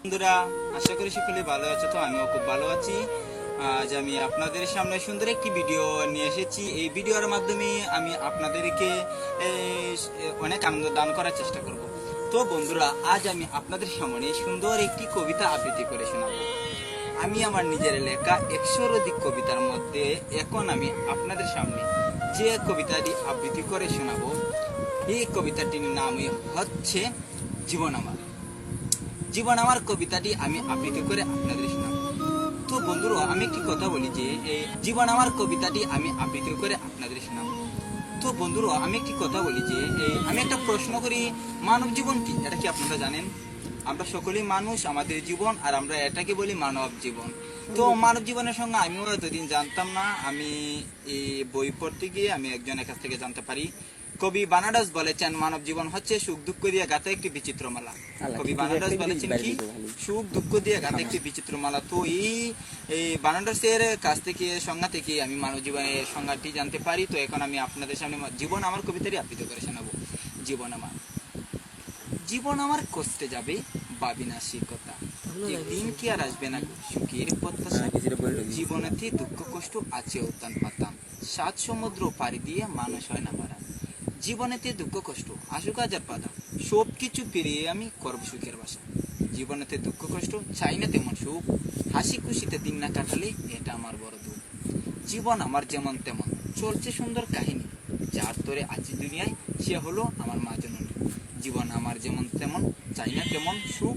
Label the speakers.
Speaker 1: বন্ধুরা, আশা করি সকলে ভালো আছো। তো আমিও খুব ভালো আছি। আজ আমি আপনাদের সামনে সুন্দর একটি ভিডিও নিয়ে এসেছি। এই ভিডিওর মাধ্যমে আমি আপনাদেরকে অনেক আনন্দ দান করার চেষ্টা করব। তো বন্ধুরা, আজ আমি আপনাদের সামনে সুন্দর একটি কবিতা আবৃত্তি করে শোনাবো। আমি আমার নিজের লেখা 100-র অধিক কবিতার মধ্যে এখন আমি আপনাদের সামনে যে কবিতাটি আবৃত্তি করে শোনাবো, এই কবিতাটির নামই হচ্ছে জীবন আমার। জীবন আমার কবিতাটি আমি আবৃত্তি করে আপনাদের শোনাবো। তো বন্ধুরা, আমি একটি কথা বলি যে এই জীবন আমার কবিতাটি আমি আবৃত্তি করে আপনাদের শোনাবো। তো বন্ধুরা, আমি একটি কথা বলি যে আমি একটা প্রশ্ন করি, মানব জীবন কি? এটা কি আপনারা জানেন? আমরা সকলেই মানুষ, আমাদের জীবন, আর আমরা এটাকে বলি মানব জীবন। তো মানব জীবনের সঙ্গে আমিও এতদিন জানতাম না। আমি এই বই পড়তে গিয়ে আমি একজনের কাছ থেকে জানতে পারি। কবি বানারস বলেছেন, মানব জীবন হচ্ছে সুখ দুঃখ দিয়ে গাঁথা একটি বিচিত্রমালা। কবি বানারস বলেছেন কি, সুখ দুঃখ দিয়ে গাঁথা একটি বিচিত্রমালা। তো এই বানারসের কাছ থেকে, সংজ্ঞা থেকে আমি মানব জীবনের সংজ্ঞাটি জানতে পারি। তো এখন আমি আপনাদের সামনে জীবন আমার কবিতাটি আবৃত্তি করে শোনাবো। জীবন আমার। জীবন আমার কষ্টে যাবে, ভাবি না সে কথা। একদিন কি আর আসবে না সুখের প্রত্যাশা। জীবনেতে দুঃখ কষ্ট আছে উত্তান পাতাম, 7 সমুদ্র পাড়ি দিয়ে মানুষ হয় না পারা। জীবনেতে দুঃখ কষ্ট আসুক হাজার বাধা, সব কিছু পেরিয়ে আমি করব সুখের বাসা। জীবনেতে দুঃখ কষ্ট চাই না তেমন সুখ, হাসি খুশিতে দিন না কাটালে এটা আমার বড় দুঃখ। জীবন আমার যেমন তেমন চলছে সুন্দর কাহিনী, যার তোরে আছি দুনিয়ায় সে হলো আমার মা জননী। জীবন আমার যেমন তেমন চাই না তেমন সুখ,